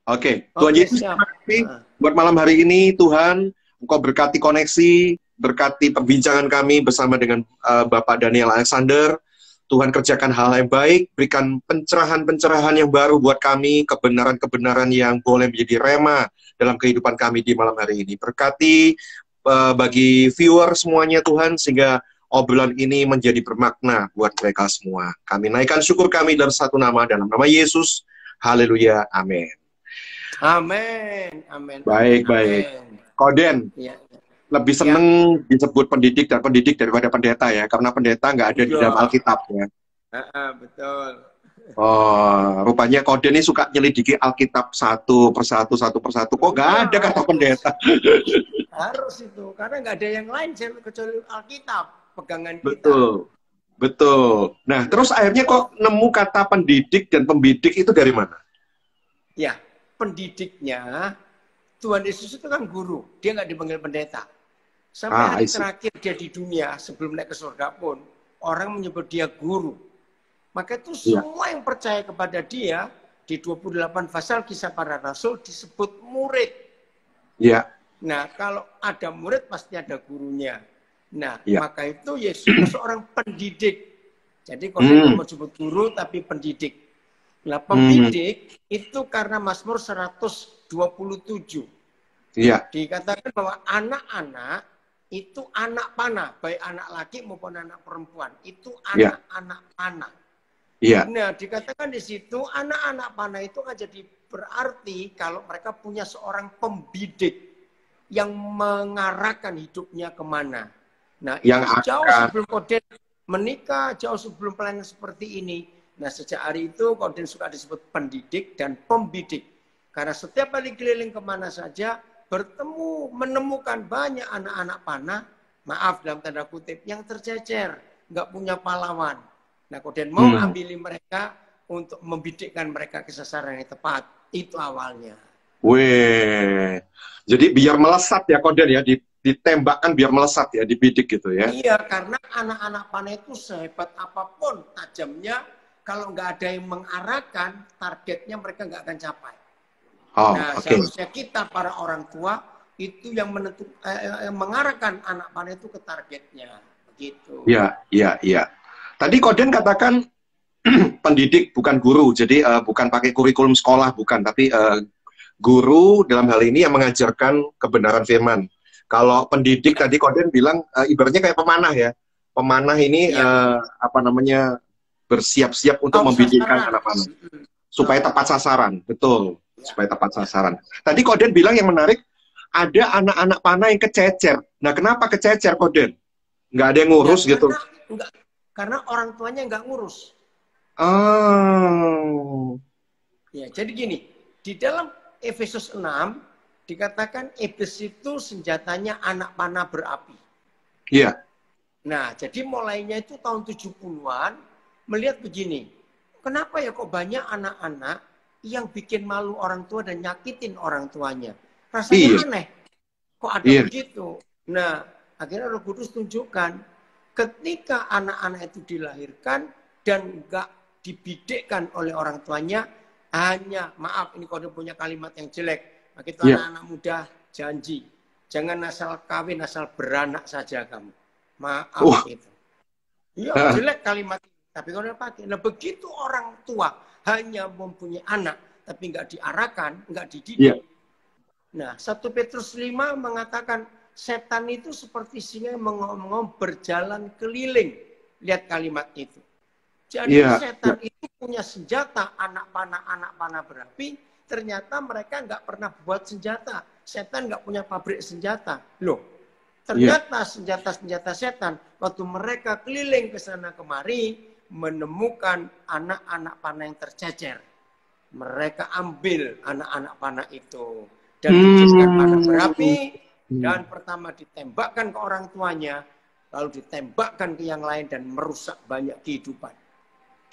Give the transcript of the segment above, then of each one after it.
Oke, Tuhan Oke, Yesus, siap. terima kasih buat malam hari ini. Tuhan, Engkau berkati koneksi, berkati perbincangan kami bersama dengan Bapak Daniel Alexander. Tuhan kerjakan hal yang baik, berikan pencerahan-pencerahan yang baru buat kami, kebenaran-kebenaran yang boleh menjadi rema dalam kehidupan kami di malam hari ini. Berkati bagi viewer semuanya Tuhan, sehingga obrolan ini menjadi bermakna buat mereka semua. Kami naikkan syukur kami dalam satu nama, dalam nama Yesus. Haleluya, amin. Amin. Amin. Baik, Amin. baik. Amin. Koden, Ya. lebih seneng disebut pendidik dan pendidik daripada pendeta ya, karena pendeta nggak ada di dalam Iya. Alkitab ya. Betul. Oh, rupanya Koden ini suka nyelidiki Alkitab satu persatu. Kok nggak ada kata pendeta? Harus itu, karena nggak ada yang lain kecuali Alkitab, pegangan kita. Betul, betul. Nah, terus akhirnya kok nemu kata pendidik dan pembidik itu dari mana? Ya, pendidiknya, Tuhan Yesus itu kan guru, dia nggak dipanggil pendeta. Sampai hari terakhir dia di dunia, sebelum naik ke surga pun, orang menyebut dia guru. Maka itu semua yang percaya kepada dia, di 28 pasal Kisah Para Rasul disebut murid. Iya. Nah, kalau ada murid pasti ada gurunya. Nah, maka itu Yesus seorang pendidik. Jadi kalau mau sebut guru tapi pendidik. Nah, pembidik itu karena Mazmur 127. Iya. Dikatakan bahwa anak-anak itu anak panah, baik anak laki maupun anak perempuan. Itu anak-anak panah. Iya. Nah, dikatakan di situ anak-anak panah itu kan jadi berarti kalau mereka punya seorang pembidik yang mengarahkan hidupnya kemana. Nah, itu jauh sebelum Koden menikah, jauh sebelum pelayanan seperti ini. Nah, sejak hari itu Koden suka disebut pendidik dan pembidik. Karena setiap kali keliling kemana saja, bertemu, menemukan banyak anak-anak panah, maaf dalam tanda kutip, yang tercecer, nggak punya pahlawan. Nah, Koden mau ambil mereka untuk membidikkan mereka ke sasaran yang tepat. Itu awalnya. Weh, jadi biar melesat ya Koden ya, ditembakkan biar melesat ya, dibidik gitu ya. Iya, karena anak-anak panah itu sehebat apapun tajamnya, kalau nggak ada yang mengarahkan, targetnya mereka nggak akan capai. Nah, seharusnya kita para orang tua itu yang mengarahkan anak panah itu ke targetnya, begitu. Iya. Tadi Koden katakan pendidik bukan guru, jadi bukan pakai kurikulum sekolah, bukan, tapi guru dalam hal ini yang mengajarkan kebenaran firman. Kalau pendidik tadi Koden bilang ibaratnya kayak pemanah ya. Pemanah ini bersiap-siap untuk membidikkan anak panah supaya tepat sasaran, betul. Supaya tepat sasaran. Tadi Koden bilang yang menarik, ada anak-anak panah yang kececer. Nah, kenapa kececer Koden? Nggak ada yang ngurus ya, gitu? Karena orang tuanya nggak ngurus. Ya, jadi gini, di dalam Efesus 6 dikatakan iblis itu senjatanya anak panah berapi. Iya. Nah, jadi mulainya itu tahun 70-an melihat begini. Kenapa ya kok banyak anak-anak yang bikin malu orang tua dan nyakitin orang tuanya? Rasanya aneh. Kok ada begitu? Nah, akhirnya Roh Kudus tunjukkan ketika anak-anak itu dilahirkan dan nggak dibidikkan oleh orang tuanya, hanya, maaf ini kalau punya kalimat yang jelek, maka itu anak-anak muda janji, jangan asal kawin, asal beranak saja kamu. Maaf itu. Iya, jelek kalimat itu. Tapi kalau pakai, nah begitu orang tua hanya mempunyai anak, tapi nggak diarahkan, nggak dididik. Nah, 1 Petrus 5 mengatakan, setan itu seperti singa yang mengomong berjalan keliling. Lihat kalimat itu. Jadi setan itu punya senjata anak panah berapi. Ternyata mereka nggak pernah buat senjata. Setan nggak punya pabrik senjata. Loh, ternyata senjata-senjata setan waktu mereka keliling ke sana kemari menemukan anak-anak panah yang tercecer. Mereka ambil anak-anak panah itu dan dijadikan panah berapi. Dan pertama ditembakkan ke orang tuanya, lalu ditembakkan ke yang lain dan merusak banyak kehidupan.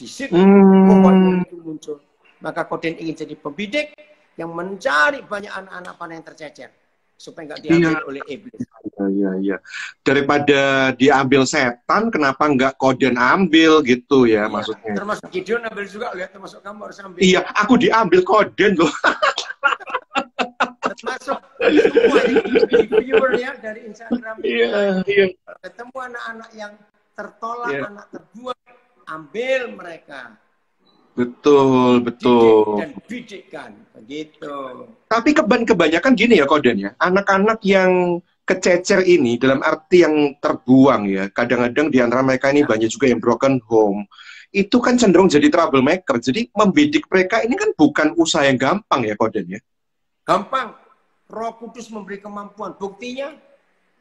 Di situ pokoknya itu muncul. Maka Koden ingin jadi pembidik yang mencari banyak anak-anak panah yang tercecer supaya nggak diambil oleh iblis. Iya. Daripada diambil setan, kenapa nggak Koden ambil gitu ya maksudnya? Termasuk Gideon ambil juga, lihat termasuk kamu harus ambil. Iya, aku diambil Koden loh. masuk semua di viewer ya dari Instagram. Iya, iya. Ketemu anak-anak yang tertolak, Iya. anak terbuang, ambil mereka. Betul, Didik betul. dan bidikkan, begitu. Tapi kebanyakan gini ya Koden ya, anak-anak yang kececer ini dalam arti yang terbuang ya, kadang-kadang di antara mereka ini Ya. banyak juga yang broken home, itu kan cenderung jadi troublemaker, jadi membidik mereka ini kan bukan usaha yang gampang ya Koden ya. Gampang, Roh Kudus memberi kemampuan, buktinya,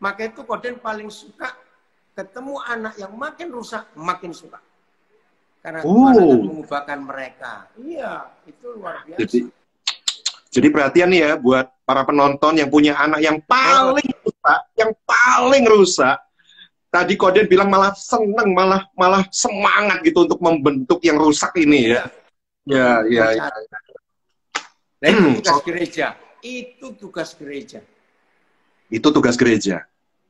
maka itu Koden paling suka ketemu anak yang makin rusak, makin suka. Karena Tuhan akan mengubahkan mereka. Iya, itu luar biasa. Jadi perhatian nih ya buat para penonton yang punya anak yang paling rusak, tadi Koden bilang malah seneng, malah semangat gitu untuk membentuk yang rusak ini ya. Ya. Nah, itu tugas gereja. Itu tugas gereja. Itu tugas gereja.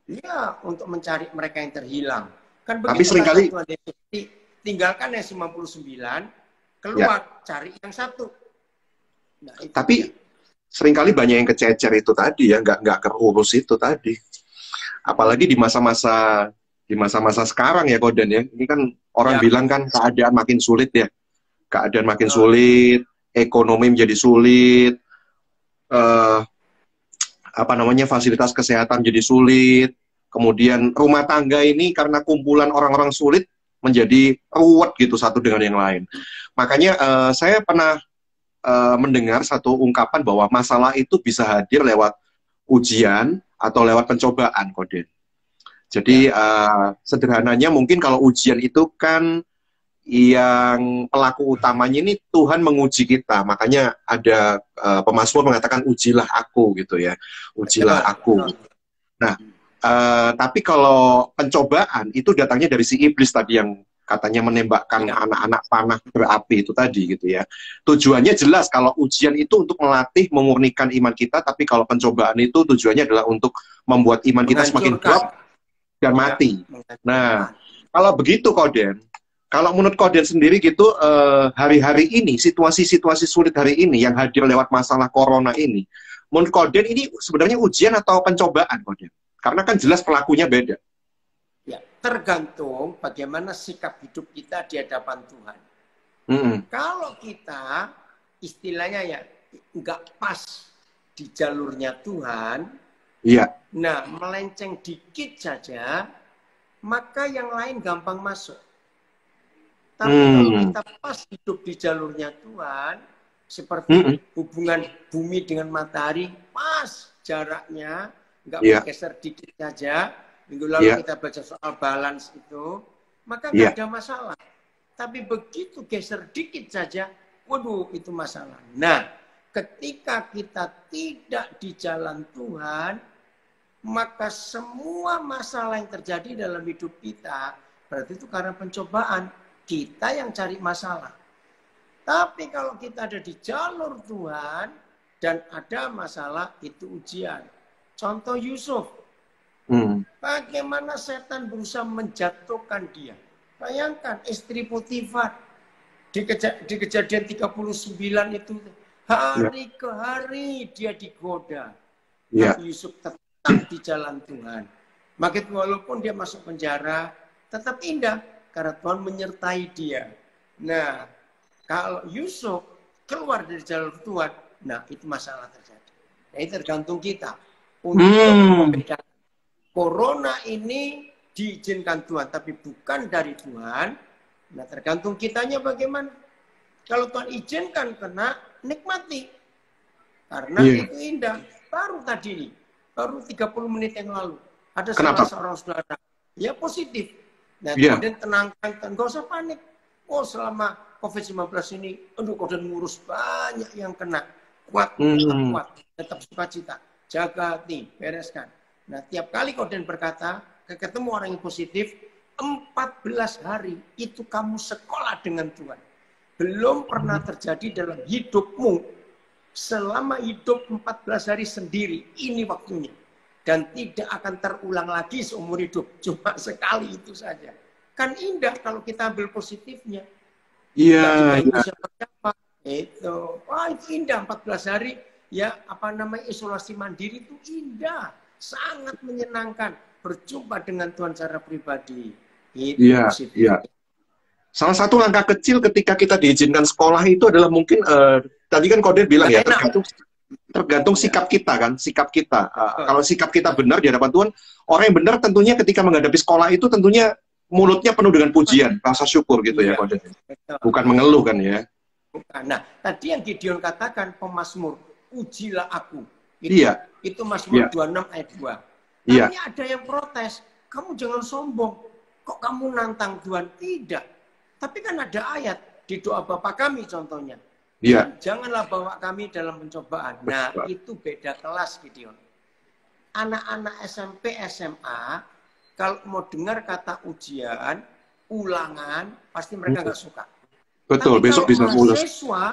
Iya, untuk mencari mereka yang terhilang. Kan Tapi begitu seringkali Tuhan Yesus tinggalkan yang 99, keluar cari yang satu. Nah, tapi seringkali banyak yang kececer itu tadi ya, nggak keurus itu tadi. Apalagi di masa-masa sekarang ya Koden ya. Ini kan orang bilang kan keadaan makin sulit ya. Keadaan makin sulit, ekonomi menjadi sulit, fasilitas kesehatan jadi sulit. Kemudian rumah tangga ini karena kumpulan orang-orang sulit menjadi ruwet gitu satu dengan yang lain. Makanya saya pernah mendengar satu ungkapan bahwa masalah itu bisa hadir lewat ujian atau lewat pencobaan, Koden. Jadi sederhananya mungkin kalau ujian itu kan yang pelaku utamanya ini Tuhan menguji kita. Makanya ada pemazmur mengatakan ujilah aku gitu ya. Ujilah aku. Nah, tapi kalau pencobaan itu datangnya dari si iblis tadi yang katanya menembakkan anak-anak panah berapi itu tadi gitu ya. Tujuannya jelas kalau ujian itu untuk melatih, memurnikan iman kita, tapi kalau pencobaan itu tujuannya adalah untuk membuat iman kita semakin drop dan mati. Nah, kalau begitu Koden, kalau menurut Koden sendiri gitu, hari-hari ini, situasi-situasi sulit hari ini yang hadir lewat masalah corona ini, menurut Koden ini sebenarnya ujian atau pencobaan Koden? Karena kan jelas pelakunya beda. Ya, tergantung bagaimana sikap hidup kita di hadapan Tuhan. Kalau kita istilahnya ya nggak pas di jalurnya Tuhan, nah melenceng dikit saja, maka yang lain gampang masuk. Tapi kalau kita pas hidup di jalurnya Tuhan, seperti hubungan bumi dengan matahari, pas jaraknya, nggak bergeser dikit saja. Minggu lalu kita baca soal balance itu, maka nggak ada masalah. Tapi begitu geser dikit saja, waduh itu masalah. Nah, ketika kita tidak di jalan Tuhan, maka semua masalah yang terjadi dalam hidup kita, berarti itu karena pencobaan. Kita yang cari masalah. Tapi kalau kita ada di jalur Tuhan, dan ada masalah, itu ujian. Contoh Yusuf. Bagaimana setan berusaha menjatuhkan dia. Bayangkan istri Potifar di kejadian 39 itu hari ke hari dia digoda. Tapi Yusuf tetap di jalan Tuhan. Maka walaupun dia masuk penjara, tetap indah karena Tuhan menyertai dia. Nah, kalau Yusuf keluar dari jalur Tuhan, nah itu masalah terjadi. Nah, itu tergantung kita untuk membedakan. Corona ini diizinkan Tuhan, tapi bukan dari Tuhan. Nah, tergantung kitanya bagaimana. Kalau Tuhan izinkan kena, nikmati. Karena itu indah. Baru tadi nih, baru 30 menit yang lalu. Ada salah seorang saudara. Ya positif. Nah, kemudian tenangkan, nggak usah panik. Oh, selama COVID-19 ini, aduh, kemudian ngurus banyak yang kena. Kuat, tetap sukacita. Jaga hati, bereskan. Nah, tiap kali Koden berkata, ketemu orang yang positif, 14 hari itu kamu sekolah dengan Tuhan. Belum pernah terjadi dalam hidupmu. Selama hidup 14 hari sendiri, ini waktunya. Dan tidak akan terulang lagi seumur hidup. Cuma sekali itu saja. Kan indah kalau kita ambil positifnya. Iya. Siapa-siapa. Itu. Wah, itu indah 14 hari. ya apa namanya isolasi mandiri itu indah, sangat menyenangkan berjumpa dengan Tuhan secara pribadi. Itu Iya, positif. iya. Salah satu langkah kecil ketika kita diizinkan sekolah itu adalah mungkin tadi kan Kodir bilang ya, tergantung sikap kita kan, sikap kita. Kalau sikap kita benar di hadapan Tuhan, orang yang benar tentunya ketika menghadapi sekolah itu tentunya mulutnya penuh dengan pujian, rasa syukur gitu ya, Kodir. Bukan mengeluh kan ya. Bukan. Nah, tadi yang Gideon katakan pemazmur, ujilah aku. Itu Mazmur 26 ayat 2. Tapi ada yang protes, kamu jangan sombong. Kok kamu nantang Tuhan? Tidak. Tapi kan ada ayat di doa Bapa kami contohnya. Janganlah bawa kami dalam pencobaan. Nah, itu beda kelas Gideon. Anak-anak SMP, SMA, kalau mau dengar kata ujian, ulangan, pasti mereka nggak suka. Betul, tapi besok bisa mahasiswa,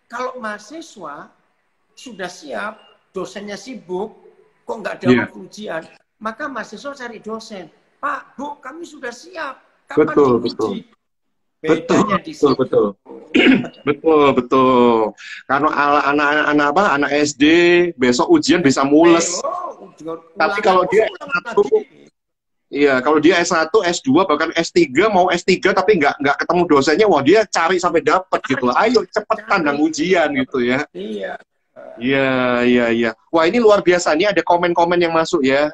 kalau mahasiswa sudah siap, dosennya sibuk, kok nggak ada waktu ujian, maka mahasiswa cari dosen. Pak, Bu, kami sudah siap. Kapan diuji? Betul. Karena anak SD besok ujian bisa mules. Tapi kalau dia kalau dia S1, S2, bahkan S3, mau S3 tapi nggak ketemu dosennya, wah dia cari sampai dapat gitu. Ayo cepetan dan ujian gitu ya. Iya. Wah ini luar biasa, ini ada komen-komen yang masuk ya.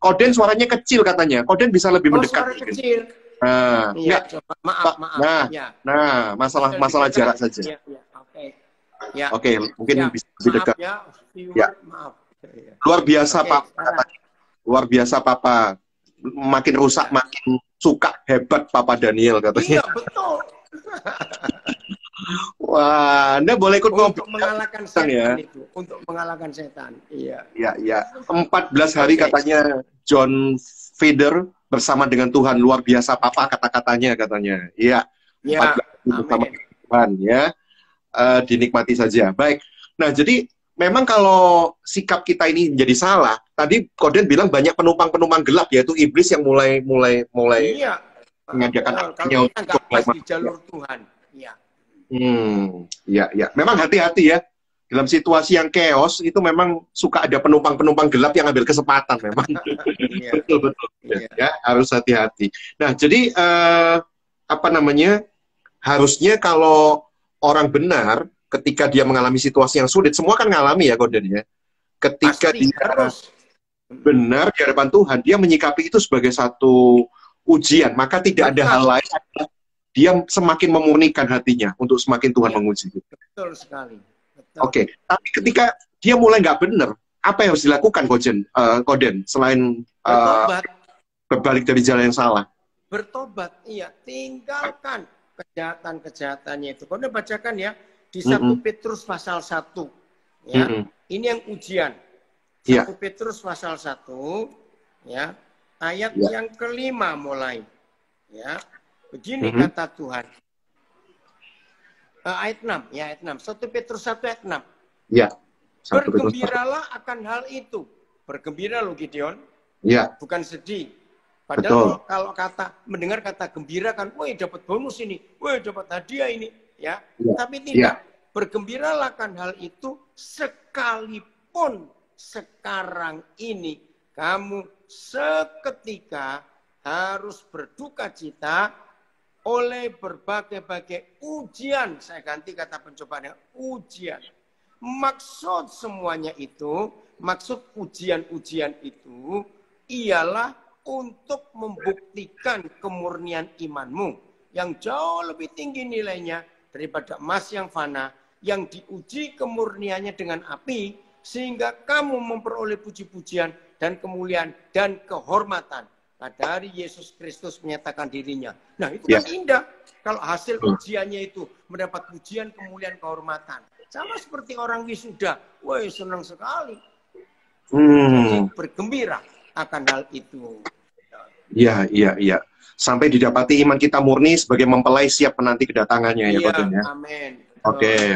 Koden suaranya kecil katanya. Koden bisa lebih mendekat. Suara kecil. Maaf. Nah, masalah jarak saja. Oke, mungkin bisa lebih dekat. Maaf. Luar biasa Pak. Luar biasa Papa. Makin rusak makin suka, hebat Papa Daniel katanya. Iya betul. Wah, Anda boleh ikut untuk mengalahkan setan ya. Untuk mengalahkan setan. Iya. 14 hari katanya John Feder bersama dengan Tuhan, luar biasa Papa kata-katanya katanya. Iya. 14 hari bersama Tuhan ya. Dinikmati saja. Baik. Nah, jadi memang kalau sikap kita ini menjadi salah, tadi Koden bilang banyak penumpang-penumpang gelap, yaitu iblis yang mulai mengadakan aksinya untuk di jalur Tuhan. Iya. Memang hati-hati ya. Dalam situasi yang chaos itu memang suka ada penumpang-penumpang gelap yang ambil kesempatan memang. Betul. Ya, harus hati-hati. Nah, jadi harusnya kalau orang benar ketika dia mengalami situasi yang sulit, semua kan ngalami ya Koden ya. Ketika dia benar di hadapan Tuhan, dia menyikapi itu sebagai satu ujian, maka tidak ada hal lain. Dia semakin memurnikan hatinya untuk semakin Tuhan menguji. Betul sekali. Oke, tapi ketika dia mulai nggak benar, apa yang harus dilakukan Koden selain berbalik dari jalan yang salah? Bertobat, iya. Tinggalkan kejahatan-kejahatannya itu. Koden bacakan ya. Di 1 Petrus pasal 1. Ya. Ini yang ujian. 1 Petrus pasal 1 ya. Ayat yang kelima mulai. Ya. Begini kata Tuhan. Ayat 6, ya ayat 6. 1 Petrus 1 ayat 6. Ya. Bergembiralah akan hal itu. Bergembira loh Gideon. Ya. Bukan sedih. Padahal kalau mendengar kata gembira kan, woi dapat bonus ini, woi dapat hadiah ini. Ya, tapi tidak. Bergembiralah kan hal itu sekalipun sekarang ini kamu seketika harus berduka cita oleh berbagai-bagai ujian. Saya ganti kata pencobaannya, ujian. Maksud semuanya itu, maksud ujian-ujian itu ialah untuk membuktikan kemurnian imanmu yang jauh lebih tinggi nilainya daripada emas yang fana, yang diuji kemurniannya dengan api, sehingga kamu memperoleh puji-pujian dan kemuliaan dan kehormatan pada hari Yesus Kristus menyatakan dirinya. Nah itu kan indah. Kalau hasil ujiannya itu mendapat pujian, kemuliaan, kehormatan. Sama seperti orang wisuda. Wah senang sekali. Jadi bergembira akan hal itu. Iya. Sampai didapati iman kita murni sebagai mempelai siap menanti kedatangannya ya Koden ya. Amin.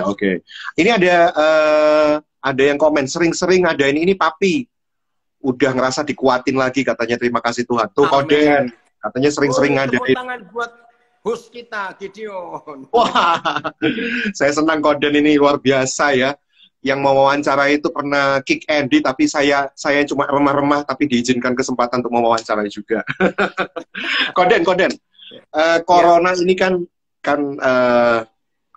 Oke. Ini ada yang komen sering-sering ada ini Papi udah ngerasa dikuatin lagi katanya, terima kasih Tuhan. Tuh Koden katanya sering-sering ada. Tepuk tangan buat host kita Gideon. Wah, saya senang Koden ini luar biasa ya. yang mau wawancara itu pernah kick Andy, tapi saya cuma remah-remah, tapi diizinkan kesempatan untuk mewawancara juga. Koden, corona ini kan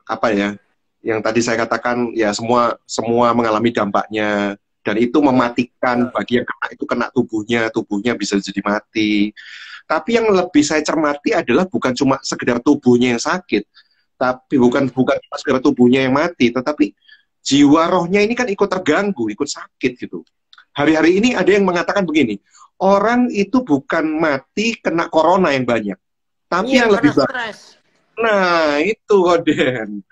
apa ya? Yang tadi saya katakan ya semua mengalami dampaknya, dan itu mematikan bagi yang kena, itu kena tubuhnya bisa jadi mati. Tapi yang lebih saya cermati adalah bukan cuma sekedar tubuhnya yang sakit, tapi bukan cuma sekedar tubuhnya yang mati, tetapi jiwa rohnya ini kan ikut terganggu, ikut sakit gitu. Hari-hari ini ada yang mengatakan begini, orang itu bukan mati kena corona yang banyak, tapi yang lebih banyak. Nah, itu Koden.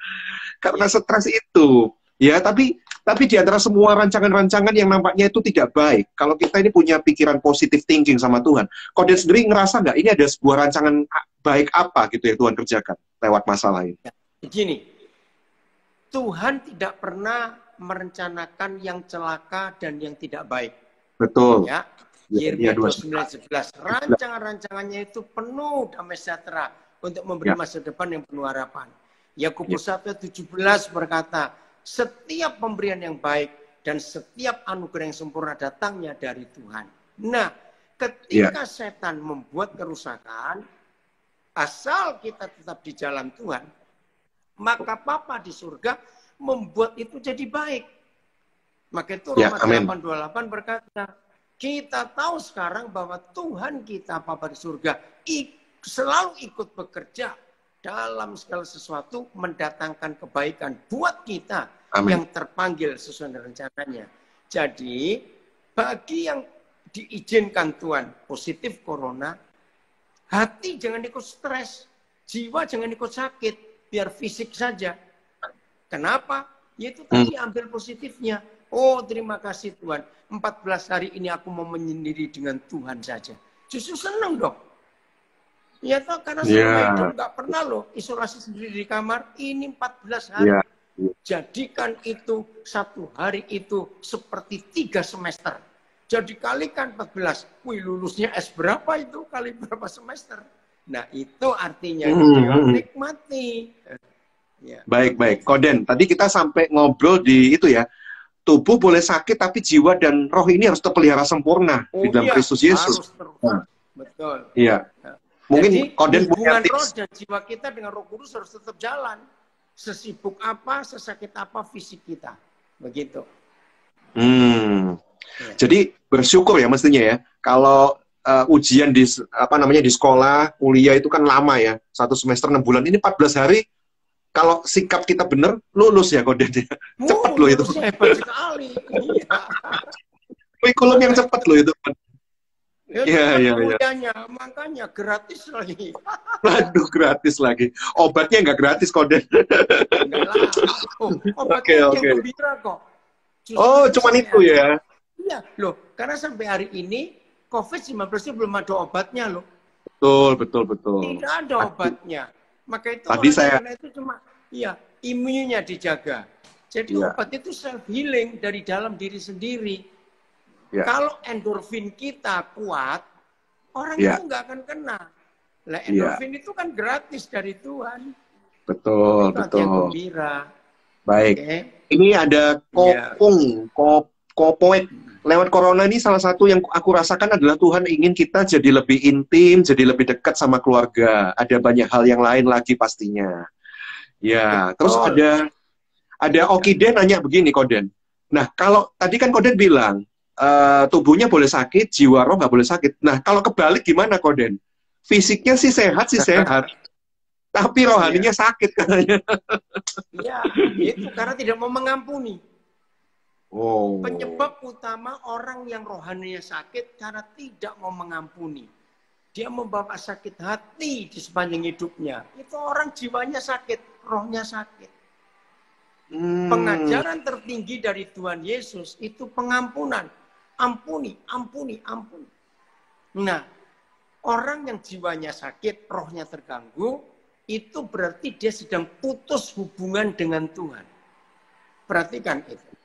Karena stres itu. Ya, tapi di antara semua rancangan-rancangan yang nampaknya itu tidak baik, kalau kita ini punya pikiran positive thinking sama Tuhan, Koden sendiri ngerasa nggak ini ada sebuah rancangan baik apa gitu yang Tuhan kerjakan lewat masalah ini? Begini, Tuhan tidak pernah merencanakan yang celaka dan yang tidak baik. Betul. Ya, Yeremia 29:11. Rancangan-rancangannya itu penuh damai sejahtera untuk memberi masa depan yang penuh harapan. Yakobus 1:17 berkata, setiap pemberian yang baik dan setiap anugerah yang sempurna datangnya dari Tuhan. Nah, ketika setan membuat kerusakan, asal kita tetap di jalan Tuhan, maka Bapa di surga membuat itu jadi baik. Maka itu Roma 8:28 berkata, kita tahu sekarang bahwa Tuhan kita Bapa di surga selalu ikut bekerja dalam segala sesuatu mendatangkan kebaikan buat kita yang terpanggil sesuai dengan rencananya. Jadi bagi yang diizinkan Tuhan positif corona, hati jangan ikut stres, jiwa jangan ikut sakit, biar fisik saja. Kenapa? Yaitu tadi ambil positifnya. Oh, terima kasih Tuhan. 14 hari ini aku mau menyendiri dengan Tuhan saja. Justru senang dong. Ya toh, karena selama hidup nggak pernah loh isolasi sendiri di kamar. Ini 14 hari. Jadikan itu satu hari itu seperti 3 semester. Jadi kalikan 14. Wih, lulusnya S berapa itu? Kali berapa semester? Nah, itu artinya nikmati. Ya. Baik. Koden, tadi kita sampai ngobrol di itu ya. Tubuh boleh sakit, tapi jiwa dan roh ini harus terpelihara sempurna di dalam Kristus Yesus. Betul. Iya. Mungkin jadi, Koden punya hubungan roh dan jiwa kita dengan Roh Kudus harus tetap jalan. Sesibuk apa, sesakit apa fisik kita. Begitu. Jadi bersyukur ya mestinya ya. Kalau ujian di di sekolah, kuliah itu kan lama ya. 1 semester 6 bulan. Ini 14 hari. Kalau sikap kita benar, lulus ya Koden. Cepat loh itu. Hebat sekali. Kurikulum yang cepat loh itu. Iya. Makanya gratis lagi. Waduh, gratis lagi. Obatnya nggak gratis, Koden. Enggak lah. Obatnya yang gembira kok. Justru cuman itu ya. Iya, loh. Karena sampai hari ini, COVID-19 itu belum ada obatnya loh. Betul. Tidak ada obatnya. Maka itu tadi itu cuma imunnya dijaga. Jadi obat itu self healing dari dalam diri sendiri. Kalau endorfin kita kuat, orang itu nggak akan kena. Lah endorfin itu kan gratis dari Tuhan. Betul. Yang gembira. Baik. Ini ada Kopoek. Lewat corona ini salah satu yang aku rasakan adalah Tuhan ingin kita jadi lebih intim, jadi lebih dekat sama keluarga. Ada banyak hal yang lain lagi pastinya. Ya, terus ada Okiden nanya begini, Koden. Nah, kalau tadi kan Koden bilang tubuhnya boleh sakit, jiwa roh nggak boleh sakit. Nah, kalau kebalik gimana, Koden? Fisiknya sih sehat, tapi rohaninya sakit katanya. Iya, itu karena tidak mau mengampuni. Penyebab utama orang yang rohaninya sakit karena tidak mau mengampuni. Dia membawa sakit hati di sepanjang hidupnya. Itu orang jiwanya sakit, rohnya sakit. Pengajaran tertinggi dari Tuhan Yesus itu pengampunan. Ampuni. Nah, orang yang jiwanya sakit, rohnya terganggu, itu berarti dia sedang putus hubungan dengan Tuhan. Perhatikan itu.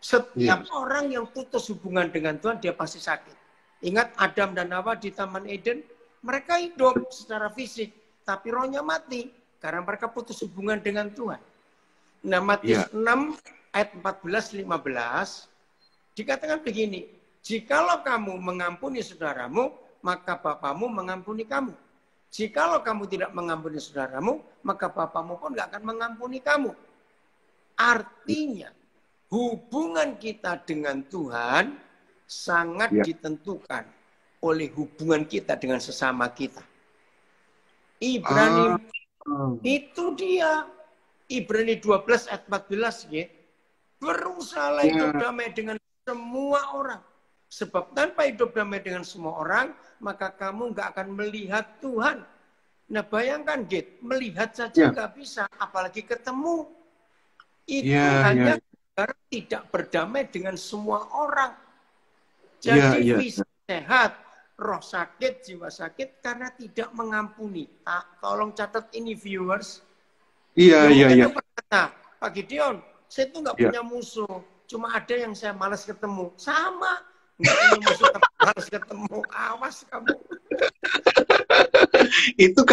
Setiap orang yang putus hubungan dengan Tuhan, dia pasti sakit. Ingat Adam dan Hawa di Taman Eden, mereka hidup secara fisik, tapi rohnya mati karena mereka putus hubungan dengan Tuhan. Nah, Matius 6 ayat 14-15 dikatakan begini, jikalau kamu mengampuni saudaramu, maka Bapamu mengampuni kamu. Jikalau kamu tidak mengampuni saudaramu, maka Bapamu pun nggak akan mengampuni kamu. Artinya, hubungan kita dengan Tuhan sangat ditentukan oleh hubungan kita dengan sesama kita. Ibrani itu dia. Ibrani 12 ayat 14 ya. Berusahalah hidup damai dengan semua orang. Sebab tanpa hidup damai dengan semua orang, maka kamu nggak akan melihat Tuhan. Nah bayangkan, Git, melihat saja nggak bisa, apalagi ketemu. Itu hanya karena tidak berdamai dengan semua orang. Jadi fisik sehat, roh sakit, jiwa sakit karena tidak mengampuni. Tolong catat ini viewers. Iya. Pak Gideon, saya tuh nggak punya musuh. Cuma ada yang saya malas ketemu. Sama. Nggak punya musuh tapi malas ketemu. Awas kamu. Itu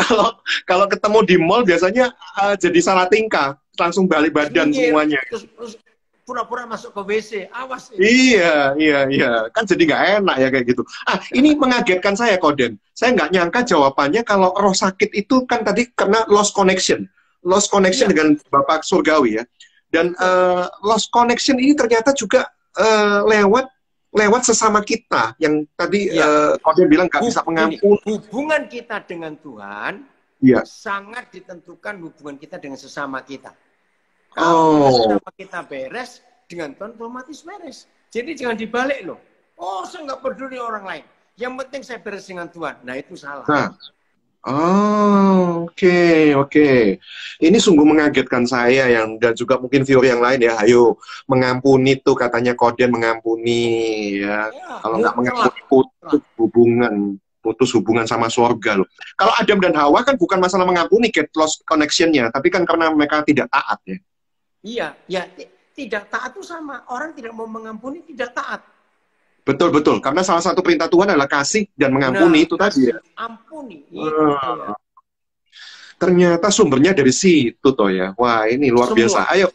kalau ketemu di mall biasanya jadi salah tingkah. Langsung balik badan semuanya. Terus pura-pura masuk ke WC. Awas. Iya. Kan jadi nggak enak ya kayak gitu. Ini mengagetkan saya, Koden. Saya nggak nyangka jawabannya kalau roh sakit itu kan tadi karena lost connection. Lost connection dengan Bapak Surgawi ya. Dan lost connection ini ternyata juga lewat sesama kita yang tadi Koden bilang nggak bisa mengampuni. Hubungan kita dengan Tuhan sangat ditentukan hubungan kita dengan sesama kita. Kalau sesama kita beres, dengan Tuhan otomatis beres. Jadi jangan dibalik loh. Oh, saya nggak peduli orang lain. Yang penting saya beres dengan Tuhan. Nah itu salah. Oke. Ini sungguh mengagetkan saya dan juga mungkin viewer yang lain ya. Ayo, mengampuni tuh katanya Koden mengampuni ya. Kalau nggak mengampuni putus hubungan sama surga loh. Kalau Adam dan Hawa kan bukan masalah mengampuni, get lost connection-nya, tapi kan karena mereka tidak taat ya. Iya, tidak taat itu sama. Orang tidak mau mengampuni tidak taat. Betul. Karena salah satu perintah Tuhan adalah kasih dan mengampuni itu tadi ya. Ampuni. Ternyata sumbernya dari situ toh ya. Wah, ini luar biasa. Ayo.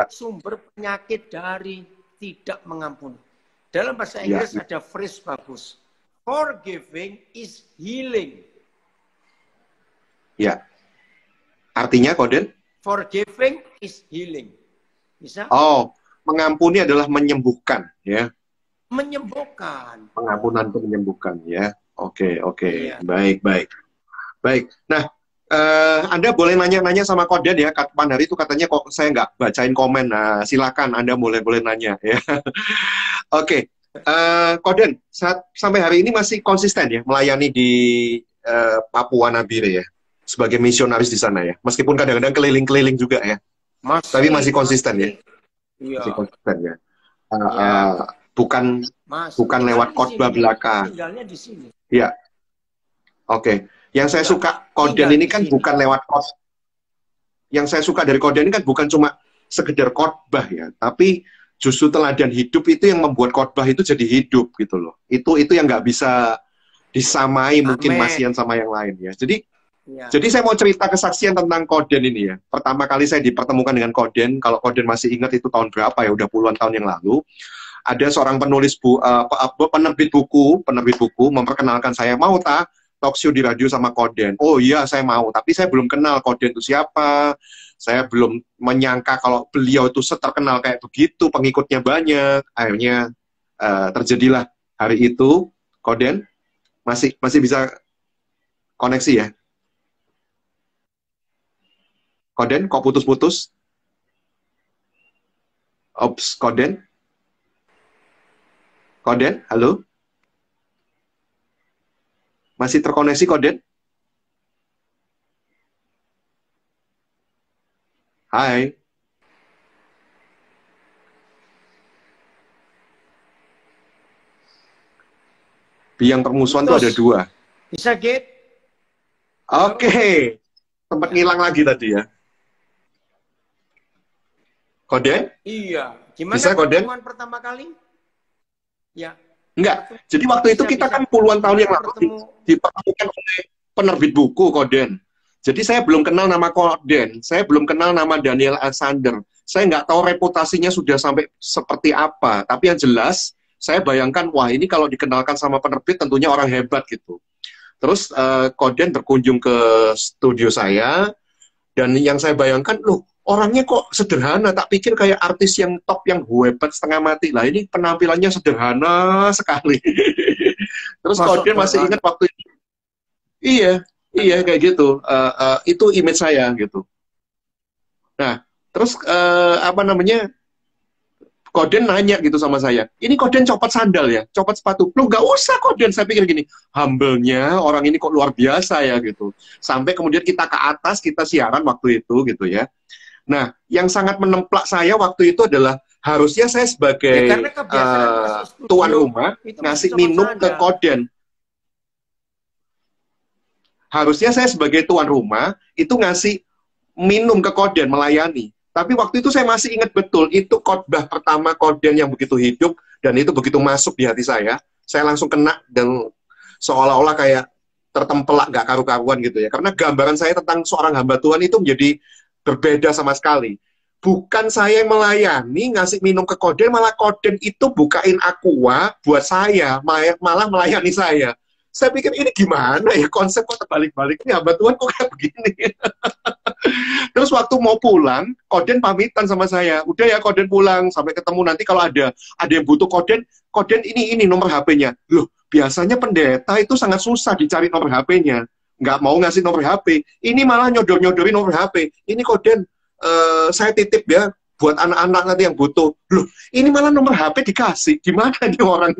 Sumber penyakit dari tidak mengampuni. Dalam bahasa Inggris ada phrase bagus. Forgiving is healing. Ya. Artinya, Koden? Forgiving is healing. Bisa? Mengampuni adalah menyembuhkan ya. Menyembuhkan. Pengampunan itu menyembuhkan ya. Oke. Baik. Nah, Anda boleh nanya-nanya sama Koden ya. Kapan hari itu katanya kok saya nggak bacain komen. Nah, silakan Anda boleh nanya ya. Oke. Koden, sampai hari ini masih konsisten ya melayani di Papua Nabire ya. Sebagai misionaris di sana ya. Meskipun kadang-kadang keliling-keliling juga ya. Tapi masih konsisten ya. Masih konsisten ya. Bukan lewat khotbah belaka. Tinggalnya di sini. Ya. Oke. Yang saya suka Koden ini kan bukan lewat khotbah. Yang saya suka dari Koden ini kan bukan cuma sekedar khotbah ya, tapi justru teladan hidup itu yang membuat khotbah itu jadi hidup gitu loh. Itu yang nggak bisa disamai mungkin Masian sama yang lain ya. Jadi saya mau cerita kesaksian tentang Koden ini ya. Pertama kali saya dipertemukan dengan Koden, kalau Koden masih ingat itu tahun berapa ya, udah puluhan tahun yang lalu. Ada seorang penulis penerbit buku memperkenalkan saya, mau talk show di radio sama Koden. Oh iya, saya mau, tapi saya belum kenal Koden itu siapa. Saya belum menyangka kalau beliau itu seterkenal kayak begitu, pengikutnya banyak. Akhirnya terjadilah hari itu. Koden masih bisa koneksi ya? Koden, kok putus-putus? Ops, Koden? Koden, halo? Masih terkoneksi, Koden? Hai. Biang permusuhan itu ada dua. Bisa, Git? Oke. Sempat ngilang lagi tadi ya. Koden? Iya. Gimana bisa, Koden? pertemuan pertama kali? Ya. Enggak. Jadi waktu itu kita kan puluhan tahun yang lalu dipertemukan oleh penerbit buku, Koden. Jadi saya belum kenal nama Koden, saya belum kenal nama Daniel Alexander, Saya nggak tahu reputasinya sudah sampai seperti apa. Tapi yang jelas, saya bayangkan, wah ini kalau dikenalkan sama penerbit tentunya orang hebat gitu. Terus Koden berkunjung ke studio saya, dan yang saya bayangkan, loh orangnya kok sederhana, tak pikir kayak artis yang top, yang hebat setengah mati. Lah ini penampilannya sederhana sekali. Terus Masuk Koden masih ingat waktu itu, iya, iya kayak gitu. Itu image saya gitu. Nah, terus apa namanya? Koden nanya gitu sama saya, ini Koden copot sandal ya, copot sepatu. Lu nggak usah Koden, saya pikir gini, humble-nya orang ini kok luar biasa ya gitu. Sampai kemudian kita ke atas, kita siaran waktu itu gitu ya. Nah, yang sangat menemplak saya waktu itu adalah harusnya saya sebagai tuan rumah ngasih minum ke Koden. Harusnya saya sebagai tuan rumah itu ngasih minum ke Koden, melayani. Tapi waktu itu saya masih ingat betul, itu khotbah pertama Koden yang begitu hidup, dan itu begitu masuk di hati saya langsung kena, dan seolah-olah kayak tertempelak, gak karu-karuan gitu ya. Karena gambaran saya tentang seorang hamba Tuhan itu menjadi berbeda sama sekali. Bukan saya yang melayani, ngasih minum ke Koden, malah Koden itu bukain aqua buat saya, malah melayani saya. Saya pikir ini gimana ya, konsep kok terbalik-balik, ini hamba Tuhan kok kayak begini. Terus waktu mau pulang, Koden pamitan sama saya. Udah ya Koden pulang, sampai ketemu nanti kalau ada yang butuh Koden ini nomor HP-nya. Loh, biasanya pendeta itu sangat susah dicari nomor HP-nya. Nggak mau ngasih nomor HP. Ini malah nyodor-nyodorin nomor HP. Ini Koden, saya titip ya, buat anak-anak nanti yang butuh. Loh, ini malah nomor HP dikasih. Gimana nih orang?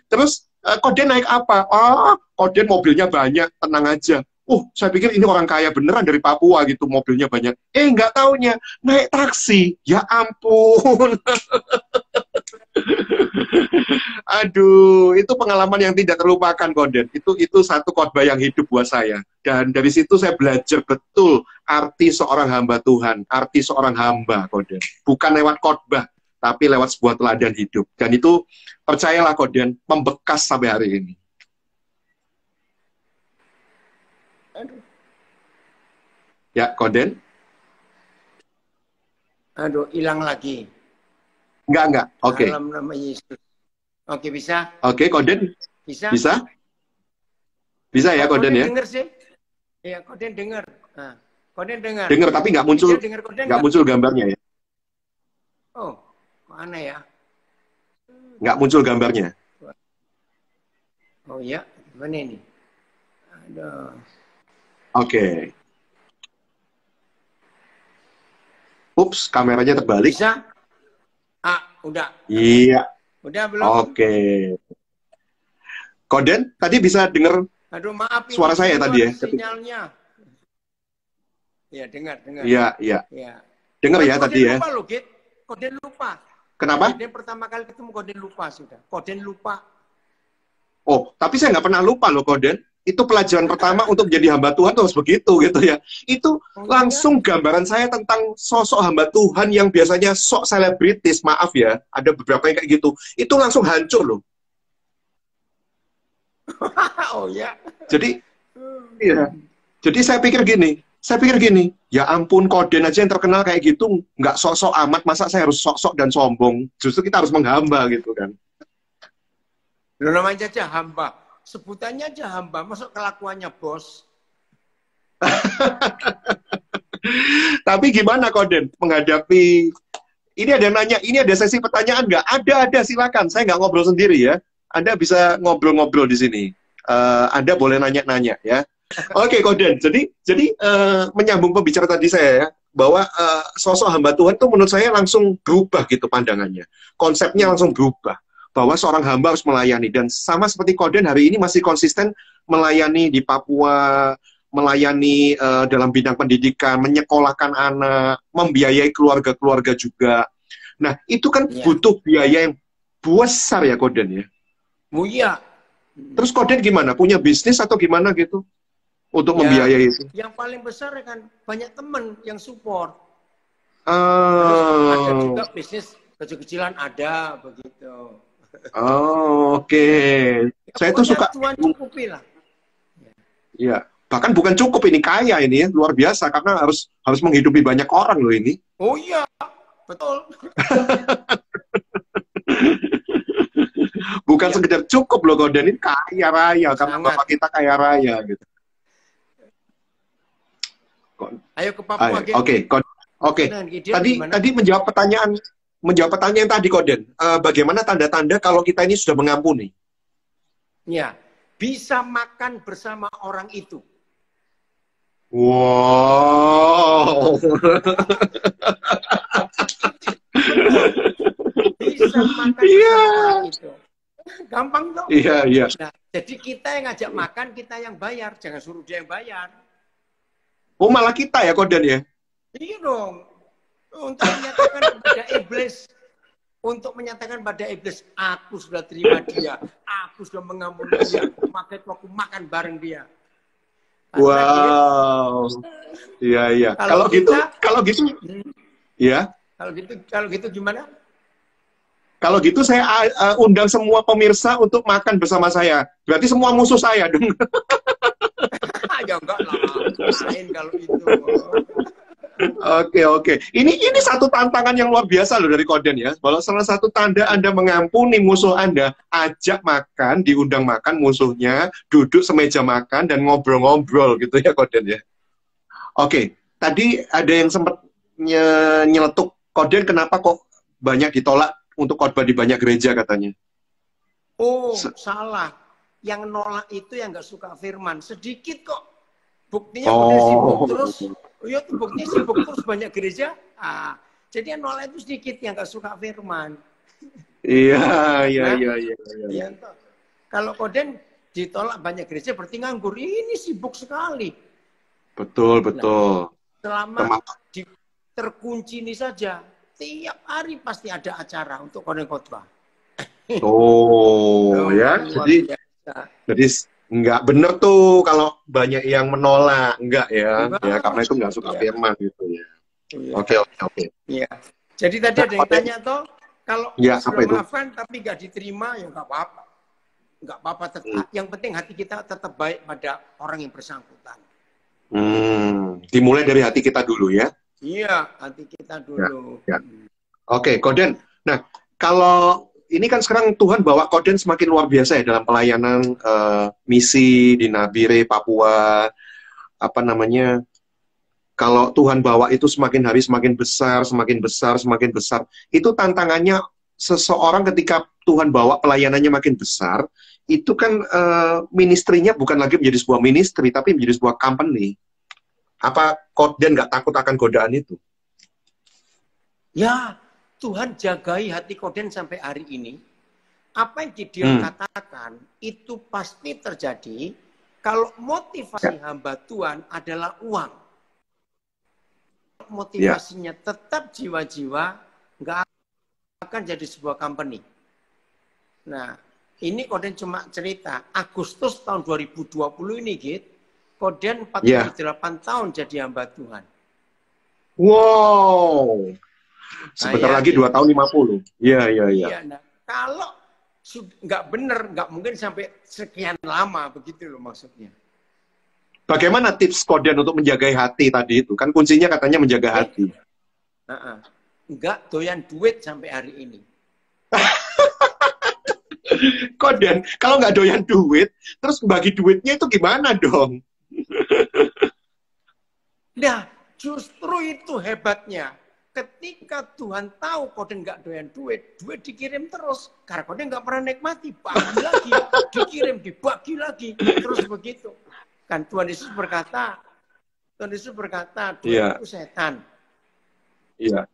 Terus, Koden naik apa? Oh, Koden mobilnya banyak, tenang aja. Saya pikir ini orang kaya beneran dari Papua gitu, mobilnya banyak. Nggak taunya, naik taksi. Ya ampun. Aduh, itu pengalaman yang tidak terlupakan, Koden. Itu satu khotbah yang hidup buat saya. Dan dari situ saya belajar betul arti seorang hamba Tuhan, arti seorang hamba, Koden. Bukan lewat khotbah, tapi lewat sebuah teladan hidup. Dan itu, percayalah, Koden, membekas sampai hari ini. Ya, Koden? Aduh, hilang lagi. Enggak. Oke. Dalam nama Yesus. Oke, bisa? Oke, Koden? Bisa? Bisa? Bisa ya, Koden ya? Dengar sih. Iya, Koden dengar. Nah, Koden dengar. Dengar, tapi nggak muncul gambarnya ya? Oh, mana ya? Nggak muncul gambarnya. Oh ya, mana ini? Aduh. Oke. Ups, kameranya terbalik. Bisa? Udah. Iya. Udah belum? Oke. Koden, tadi bisa dengar suara saya tadi ya? Sinyalnya. Iya, dengar. Iya. Dengar ya tadi ya? Lupa loh, Git. Koden lupa. Kenapa? Koden pertama kali ketemu Koden lupa sudah. Koden lupa. Oh, tapi saya nggak pernah lupa loh, Koden. Itu pelajaran pertama untuk menjadi hamba Tuhan terus begitu gitu ya. Itu langsung gambaran saya tentang sosok hamba Tuhan yang biasanya sok selebritis, maaf ya, ada beberapa yang kayak gitu. Itu langsung hancur loh. Oh ya. Jadi, iya. Jadi saya pikir gini, ya ampun Koden aja yang terkenal kayak gitu, nggak sok-sok amat, masa saya harus sok-sok dan sombong? Justru kita harus menghamba gitu kan. Lo namanya aja hamba. Sebutannya aja hamba, masuk kelakuannya bos. Tapi gimana Koden menghadapi, ini ada nanya, ini ada sesi pertanyaan nggak? Ada, silakan. Saya nggak ngobrol sendiri ya. Anda bisa ngobrol-ngobrol di sini. Anda boleh nanya-nanya ya. Oke, Koden. Jadi menyambung pembicara tadi saya ya, bahwa sosok hamba Tuhan itu menurut saya langsung berubah gitu pandangannya. Konsepnya langsung berubah. Bahwa seorang hamba harus melayani. Dan sama seperti Koden hari ini masih konsisten melayani di Papua, melayani dalam bidang pendidikan, menyekolahkan anak, membiayai keluarga-keluarga juga. Nah, itu kan butuh biaya yang besar ya, Koden ya? Iya. Terus Koden gimana? Punya bisnis atau gimana gitu? Untuk membiayai itu? Yang paling besar kan banyak teman yang support. Terus ada juga bisnis kecil-kecilan ada, begitu. Oke. Saya tuh suka. Tuhan cukupi lah. Iya. Bahkan bukan cukup ini, kaya ini ya, luar biasa karena harus menghidupi banyak orang loh ini. Oh iya, betul. Bukan Iya. sekedar cukup loh, Koden ini kaya raya karena Sangat. bapak kita kaya raya gitu. Ayo ke Papua, Git. Oke. Oke. Dengan Gideon gimana? Tadi menjawab pertanyaan tadi, Koden. Bagaimana tanda-tanda kalau kita ini sudah mengampuni? Ya, bisa makan bersama orang itu. Wow. Bisa makan Iya. bersama orang itu. Gampang dong. Iya, iya. Nah, jadi kita yang ngajak makan, kita yang bayar. Jangan suruh dia yang bayar. Oh, malah kita ya, Koden ya? Iya dong. Untuk menyatakan kepada iblis. Untuk menyatakan pada iblis, aku sudah terima dia. Aku sudah mengampuni dia. Maka aku makan bareng dia. Wow. Iya, iya. Kalau gitu, ya. Kalau gitu gimana? Kalau gitu saya undang semua pemirsa untuk makan bersama saya. Berarti semua musuh saya dong. Ya enggak lah. Lain kalau itu. Oke. Ini satu tantangan yang luar biasa loh dari Koden ya. Kalau salah satu tanda Anda mengampuni musuh Anda, ajak makan, diundang makan musuhnya, duduk semeja makan dan ngobrol-ngobrol gitu ya, Koden ya. Oke, tadi ada yang sempat nyeletuk, Koden kenapa kok banyak ditolak untuk khotbah di banyak gereja katanya? Oh, salah. Yang nolak itu yang nggak suka firman. Sedikit kok. Buktinya Koden sibuk terus. Ya, buktinya sibuk terus banyak gereja. Jadi yang nolak itu sedikit yang nggak suka firman. Iya. Kalau Koden ditolak banyak gereja berarti nganggur. Ini sibuk sekali. Betul. Selama terkunci ini saja, tiap hari pasti ada acara untuk Koden khotbah. Ya. Jadi nggak bener tuh kalau banyak yang menolak, enggak ya, karena itu nggak suka firman gitu ya. Oke. Iya. Jadi tadi ada yang tanya toh, kalau sudah maafkan tapi nggak diterima ya nggak apa-apa. Nggak apa-apa, yang penting hati kita tetap baik pada orang yang bersangkutan. Dimulai dari hati kita dulu ya. Iya, hati kita dulu. Ya. Oke, Koden. Nah, kalau ini kan sekarang Tuhan bawa Koden semakin luar biasa ya dalam pelayanan misi di Nabire, Papua. Apa namanya? Kalau Tuhan bawa itu semakin hari semakin besar. Itu tantangannya seseorang ketika Tuhan bawa pelayanannya makin besar, itu kan ministrinya bukan lagi menjadi sebuah ministry, tapi menjadi sebuah company. Apa Koden nggak takut akan godaan itu? Ya, Tuhan jagai hati Koden sampai hari ini. Apa yang Gideon katakan itu pasti terjadi kalau motivasi hamba Tuhan adalah uang. Motivasinya tetap jiwa-jiwa, nggak akan jadi sebuah company. Nah, ini Koden cuma cerita. Agustus tahun 2020 ini, Git, Koden 48 tahun jadi hamba Tuhan. Wow. Sebentar lagi 2 tahun 50. Iya. Nah, kalau nggak bener, nggak mungkin sampai sekian lama, begitu loh maksudnya. Bagaimana tips Koden untuk menjaga hati tadi itu? Kan kuncinya katanya menjaga hati. Nggak doyan duit sampai hari ini. Koden, kalau nggak doyan duit, terus bagi duitnya itu gimana dong? Nah, justru itu hebatnya. Ketika Tuhan tahu Koden nggak doyan duit, duit dikirim terus. Karena Koden nggak pernah nikmati, bagi lagi, dikirim, dibagi lagi, terus begitu. Kan Tuhan Yesus berkata, duit itu setan. Iya.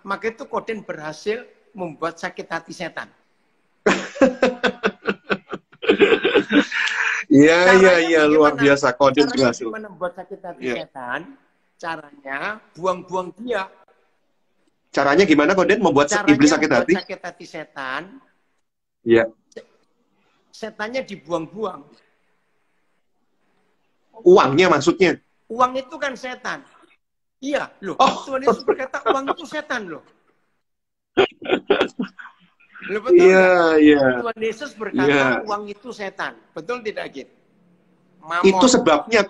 Maka itu Koden berhasil membuat sakit hati setan. Iya, luar biasa. Koden berhasil. Gimana membuat sakit hati setan? Caranya buang-buang dia. Caranya gimana Koden membuat iblis sakit hati? Sakit hati setan. Iya. Setannya dibuang-buang. Uangnya maksudnya? Uang itu kan setan. Iya, loh. Tuhan Yesus berkata uang itu setan loh. Betul Tuhan Yesus berkata uang itu setan. Betul tidak, Git? Itu Mamon. sebabnya.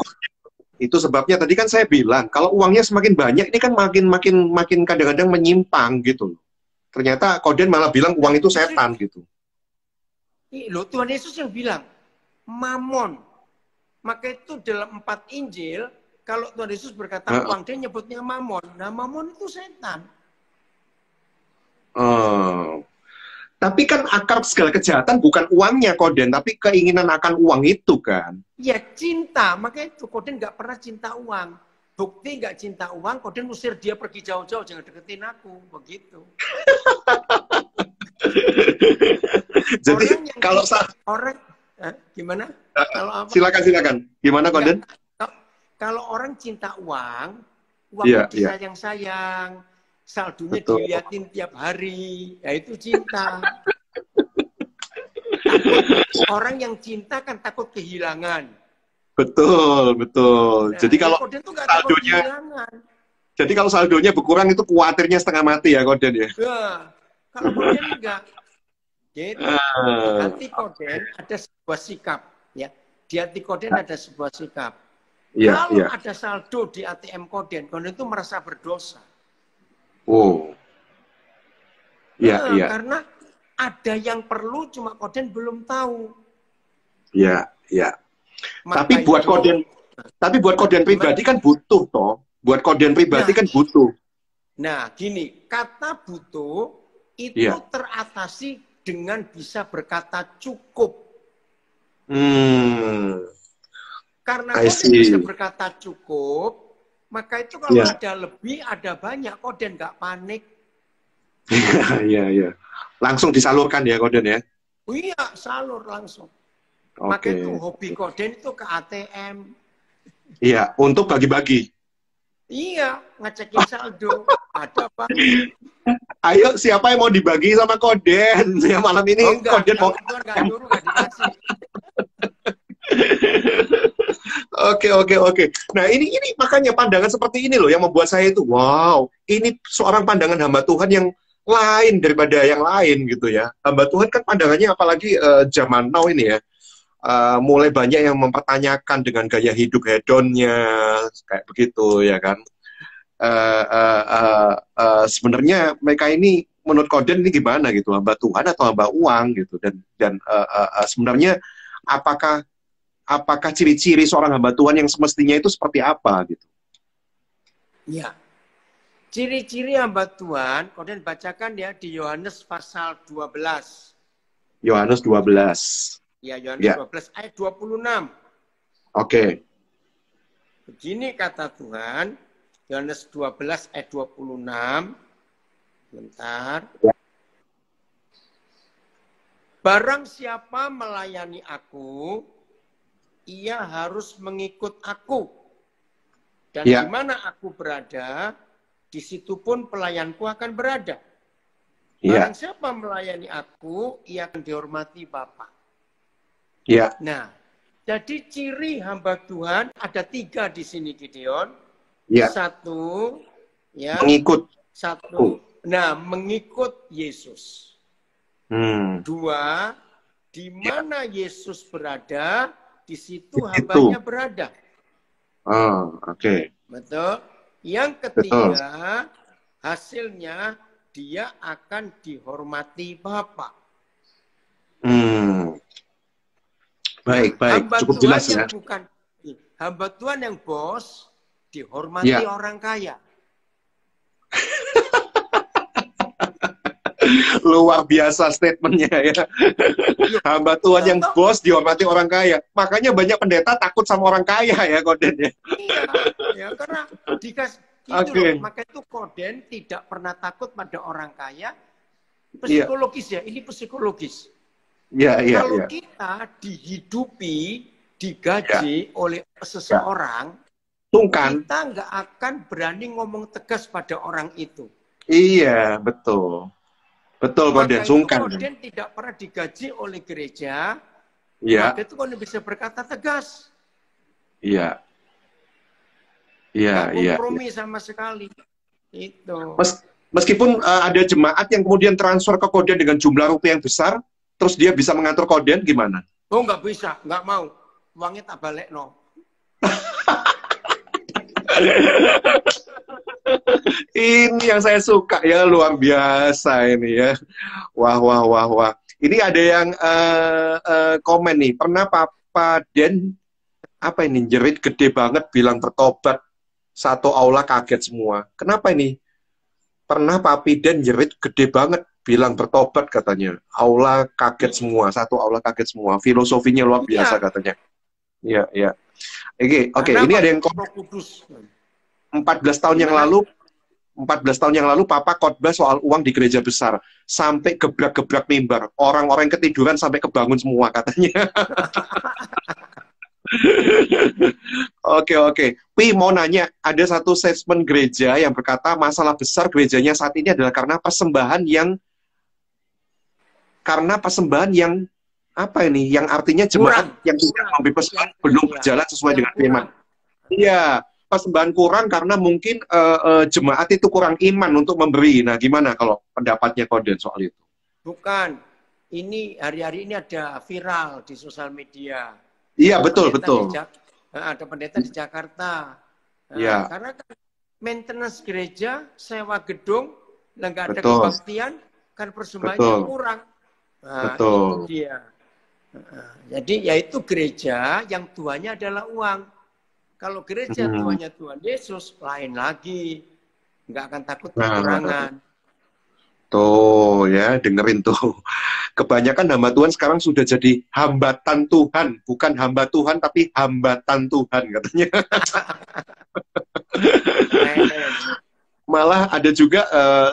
Itu sebabnya tadi kan saya bilang, kalau uangnya semakin banyak, ini kan makin kadang-kadang menyimpang gitu. Ternyata Koden malah bilang Nah, uang itu justru setan gitu. loh, Tuhan Yesus yang bilang, mamon. Maka itu dalam 4 Injil, kalau Tuhan Yesus berkata Heeh. uang, dia nyebutnya mamon. Nah, mamon itu setan. Oh. Tapi kan akar segala kejahatan bukan uangnya, Koden, tapi keinginan akan uang itu kan. Ya cinta, makanya itu Koden nggak pernah cinta uang. Bukti nggak cinta uang, Koden usir dia pergi jauh-jauh, jangan deketin aku, begitu. Jadi Orang yang kalau orang gimana? Kalau apa? silakan. Gimana, Enggak. Koden? Kalau orang cinta uang, uangnya Iya, iya, disayang-sayang, saldonya betul. diliatin tiap hari, ya itu cinta. Takut orang yang cinta kan takut kehilangan. Betul. Nah, yang Koden tuh nggak takut kehilangan. Jadi kalau saldonya berkurang itu kuatirnya setengah mati ya, Koden ya. Nah, kalau Koden enggak, gitu. Di Ah, hati Koden ada sebuah sikap, ya. Di hati Koden ada sebuah sikap. iya, Kalau iya. ada saldo di ATM Koden, Koden itu merasa berdosa. Oh, iya, iya, Karena ada yang perlu cuma Koden belum tahu. iya, iya. Maka Tapi buat Koden pribadi kan butuh toh. Buat Koden pribadi nah, kan butuh. nah, gini, kata butuh itu Iya. teratasi dengan bisa berkata cukup. Karena I Koden bisa see. berkata cukup, maka itu kalau Iya, ada lebih, ada banyak, Koden nggak panik. iya, iya. Langsung disalurkan ya Koden ya. Oh iya, salur langsung. Maka itu Oke. hobi Koden itu ke ATM. Iya, untuk bagi-bagi. Iya, ngecekin saldo. Ada apa? Ayo, siapa yang mau dibagi sama Koden? Ya malam Oh ini enggak, Koden mau. kalau Tuhan nggak nyuruh, nggak dikasih. Oke. Nah, ini makanya pandangan seperti ini loh yang membuat saya itu wow, ini seorang pandangan hamba Tuhan yang lain daripada yang lain gitu ya. Hamba Tuhan kan pandangannya apalagi zaman now ini ya. Mulai banyak yang mempertanyakan dengan gaya hidup hedonnya kayak begitu ya kan. Sebenarnya mereka ini menurut Koden ini gimana gitu, hamba Tuhan atau hamba uang gitu, dan sebenarnya apakah ciri-ciri seorang hamba Tuhan yang semestinya itu seperti apa gitu? Ya, ciri-ciri hamba Tuhan, Koden bacakan ya di Yohanes pasal 12. Yohanes 12. Ya, Yohanes Ya. 12 ayat 26. Oke. Begini kata Tuhan, Yohanes 12 ayat 26. Bentar. Ya. Barang siapa melayani aku, ia harus mengikut aku. Dan Ya. di mana aku berada, di situ pun pelayanku akan berada. Ya. Barang siapa melayani aku, ia akan dihormati Bapa. Ya. Nah, jadi ciri hamba Tuhan ada 3 di sini, Gideon. Ya. 1, ya. Mengikut. 1, nah, mengikut Yesus. 2, di mana Yesus berada, di situ hambanya berada. Oh, oke. Betul. Yang ketiga, hasilnya dia akan dihormati Bapa. Baik. Hamba Cukup Tuhan jelas yang ya. bukan hamba Tuhan yang bos dihormati orang kaya. Luar biasa statementnya ya. Hamba Tuhan yang bos dihormati orang kaya. Makanya banyak pendeta takut sama orang kaya ya, Koden ya. Iya, ya karena itu loh, maka itu Koden tidak pernah takut pada orang kaya. Psikologis ya, ini psikologis. Kalau kita dihidupi, digaji oleh seseorang, kita nggak akan berani ngomong tegas pada orang itu. Iya, betul. Betul, Koden, sungkan. Koden tidak pernah digaji oleh gereja, maka itu Koden bisa berkata tegas. Iya. Nggak kompromi sama sekali. Itu. Meskipun ada jemaat yang kemudian transfer ke Koden dengan jumlah rupiah yang besar, terus dia bisa mengatur Koden gimana? Oh, nggak bisa, nggak mau. uangnya tak balik no. Ini yang saya suka ya, luar biasa ini ya. Wah, wah, wah, wah. Ini ada yang komen nih. Pernah Papa Den apa ini jerit gede banget bilang bertobat, satu aula kaget semua. Kenapa ini? Pernah Papi Den jerit gede banget bilang bertobat katanya. Aula kaget semua, satu aula kaget semua. Filosofinya luar biasa katanya. Iya, iya. Oke, ini ada yang komen. 14 tahun yang lalu 14 tahun yang lalu Papa khotbah soal uang di gereja besar sampai gebrak-gebrak mimbar. Orang-orang ketiduran sampai kebangun semua katanya. Oke. Pi mau nanya, ada satu statement gereja yang berkata masalah besar gerejanya saat ini adalah karena persembahan yang apa ini? Yang artinya jemaat yang tidak memberi persembahan belum berjalan sesuai dengan firman. Iya, persembahan kurang karena mungkin jemaat itu kurang iman untuk memberi. Nah, gimana kalau pendapatnya Koden soal itu? Bukan. Ini hari-hari ini ada viral di sosial media. Iya, betul. Ada pendeta di Jakarta. Iya. Karena kan maintenance gereja, sewa gedung, nggak ada kebaktian, kan persembahannya kurang. Nah, itu dia. Jadi yaitu gereja yang tuannya adalah uang. Kalau gereja tuannya Tuhan Yesus, lain lagi. Nggak akan takut kekurangan. Tuh ya, dengerin tuh. Kebanyakan hamba Tuhan sekarang sudah jadi hambatan Tuhan. Bukan hamba Tuhan, tapi hambatan Tuhan katanya. Malah ada juga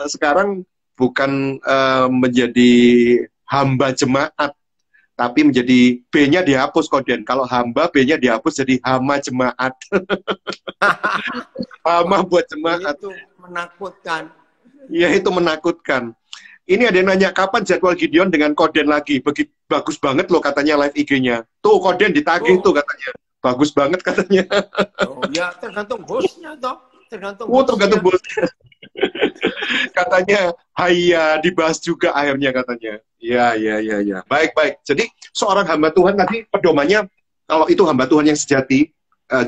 sekarang bukan menjadi hamba jemaat, tapi menjadi B-nya dihapus Koden. Kalau hamba, B-nya dihapus jadi hama jemaat. Hama buat jemaat. Itu menakutkan. Ya, itu menakutkan. Ini ada yang nanya, kapan jadwal Gideon dengan Koden lagi? Bagus banget loh katanya live IG-nya. Tuh, Koden ditagih tuh katanya. Bagus banget katanya. Ya, tergantung bosnya toh. Tergantung bosnya. Katanya, hayya, dibahas juga akhirnya katanya. Ya. Baik. Jadi, seorang hamba Tuhan tadi pedomannya, kalau itu hamba Tuhan yang sejati,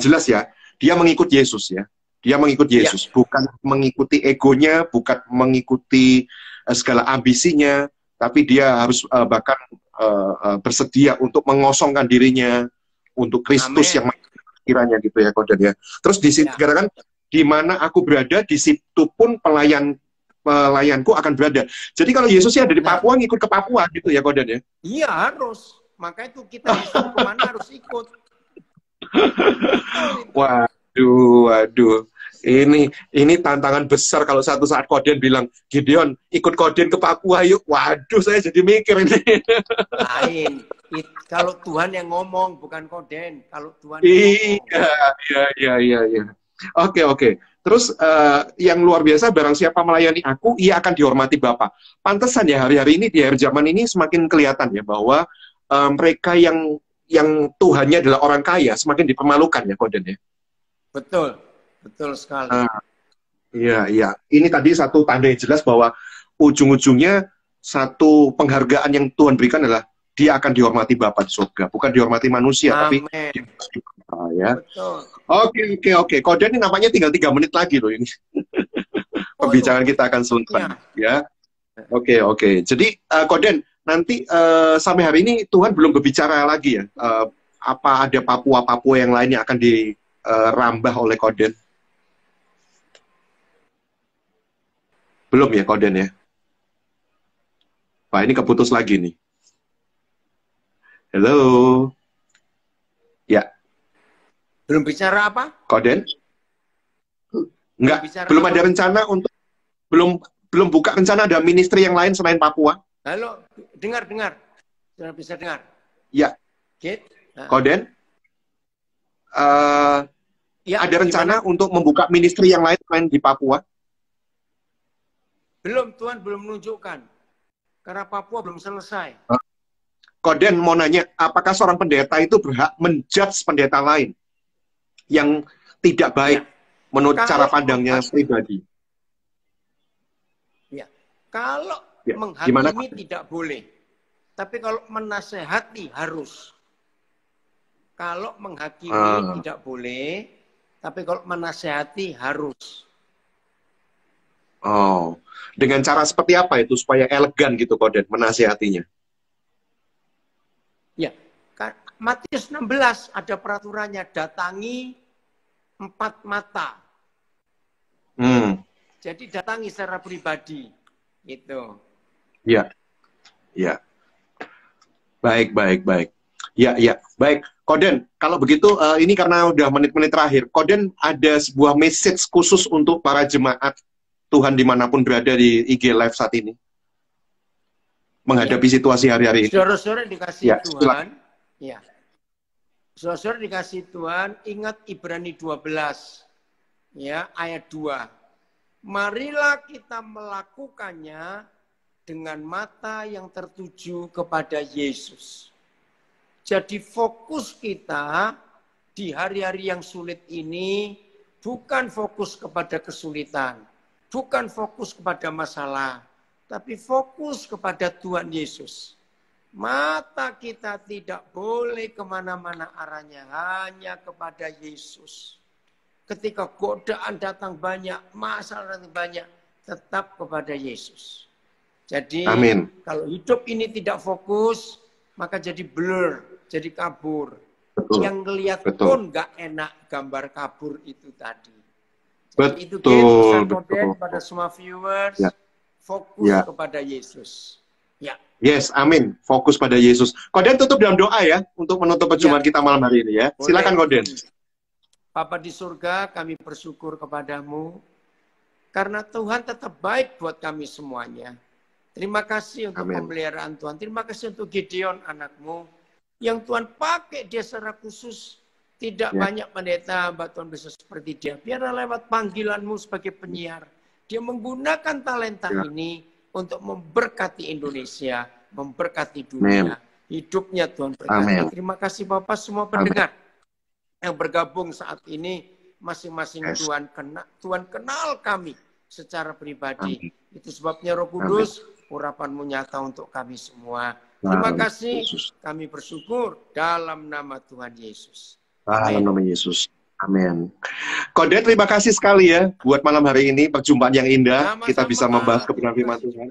jelas ya, dia mengikut Yesus ya. Dia mengikut Yesus, bukan mengikuti egonya, bukan mengikuti segala ambisinya, tapi dia harus bahkan bersedia untuk mengosongkan dirinya untuk Kristus yang kiranya gitu ya, Koden ya. Terus di situ kan di mana aku berada, di situ pun pelayanku akan berada. Jadi kalau Yesusnya ada di Papua, ngikut ke Papua gitu ya, Koden ya? Iya harus, makanya itu kita disuruh kemana harus ikut. Waduh. Ini tantangan besar kalau satu saat Koden bilang, Gideon, ikut Koden ke Papua yuk. Waduh, saya jadi mikir ini. Lain. Kalau Tuhan yang ngomong, bukan Koden. Kalau Tuhan Iya. Oke. Terus yang luar biasa, barang siapa melayani aku, ia akan dihormati Bapa. Pantesan ya, hari-hari ini, di akhir zaman ini semakin kelihatan ya, bahwa mereka yang Tuhannya adalah orang kaya, semakin dipermalukan ya, Koden ya. Betul sekali. Iya. Ini tadi satu tanda yang jelas bahwa ujung-ujungnya satu penghargaan yang Tuhan berikan adalah dia akan dihormati Bapa di surga, bukan dihormati manusia. Amen. Tapi ya. Betul. Oke. Koden ini nampaknya tinggal 3 menit lagi loh ini. Pembicaraan kita akan selesai ya. Oke. Jadi Koden, nanti sampai hari ini Tuhan belum berbicara lagi ya. Apa ada Papua yang lain yang akan dirambah oleh Koden? Belum ya, Koden ya? Wah, ini keputus lagi nih. Halo. Ya. Belum bicara apa? Koden? Enggak, belum ada rencana untuk belum buka rencana ada ministry yang lain selain Papua? Halo, dengar. Sudah bisa dengar? Ya. Koden? Ada rencana untuk membuka ministry yang lain selain di Papua? Belum, Tuhan belum menunjukkan. Karena Papua belum selesai. Koden mau nanya, apakah seorang pendeta itu berhak menjudge pendeta lain yang tidak baik menurut cara pandangnya pribadi? Ya, kalau menghakimi tidak boleh. Tapi kalau menasehati harus. Kalau menghakimi tidak boleh, tapi kalau menasehati harus. Oh, dengan cara seperti apa itu supaya elegan gitu Koden menasehatinya? Ya, Matius 16 ada peraturannya, datangi 4 mata. Jadi datangi secara pribadi, gitu. Ya, ya. Baik. Ya, baik. Koden, kalau begitu ini karena udah menit-menit terakhir, Koden ada sebuah message khusus untuk para jemaat Tuhan dimanapun berada di IG Live saat ini, menghadapi situasi hari-hari ini. Saudara-saudara dikasih Ya, Tuhan, ya. Saudara dikasih Tuhan, ingat Ibrani 12, ya, ayat 2. Marilah kita melakukannya dengan mata yang tertuju kepada Yesus. Jadi fokus kita di hari-hari yang sulit ini bukan fokus kepada kesulitan, bukan fokus kepada masalah, tapi fokus kepada Tuhan Yesus. Mata kita tidak boleh kemana-mana arahnya, hanya kepada Yesus. Ketika godaan datang banyak, masalah datang banyak, tetap kepada Yesus. Jadi kalau hidup ini tidak fokus, maka jadi blur, jadi kabur. Betul. Yang ngelihat pun nggak enak gambar kabur itu tadi. Jadi itu pesan Koden pada semua viewers, fokus kepada Yesus. Ya. Yes, amin. Fokus pada Yesus. Koden tutup dalam doa ya, untuk menutup perjumpaan kita malam hari ini ya. Silakan Koden. Bapa di surga, kami bersyukur kepadamu, karena Tuhan tetap baik buat kami semuanya. Terima kasih untuk pemeliharaan Tuhan. Terima kasih untuk Gideon anakmu, yang Tuhan pakai dia secara khusus. Tidak banyak pendeta, hamba Tuhan bisa seperti dia. Biarlah lewat panggilanmu sebagai penyiar, dia menggunakan talenta ini untuk memberkati Indonesia, memberkati dunia. Hidupnya Tuhan berkati. Terima kasih Bapak semua pendengar yang bergabung saat ini. Masing-masing Tuhan kenal kami secara pribadi. Itu sebabnya Roh Kudus, urapanmu nyata untuk kami semua. Terima kasih, kami bersyukur dalam nama Tuhan Yesus. Dalam nama Yesus. Amin. Koden, terima kasih sekali ya buat malam hari ini, perjumpaan yang indah. Kita bisa membahas kebenaran firman Tuhan.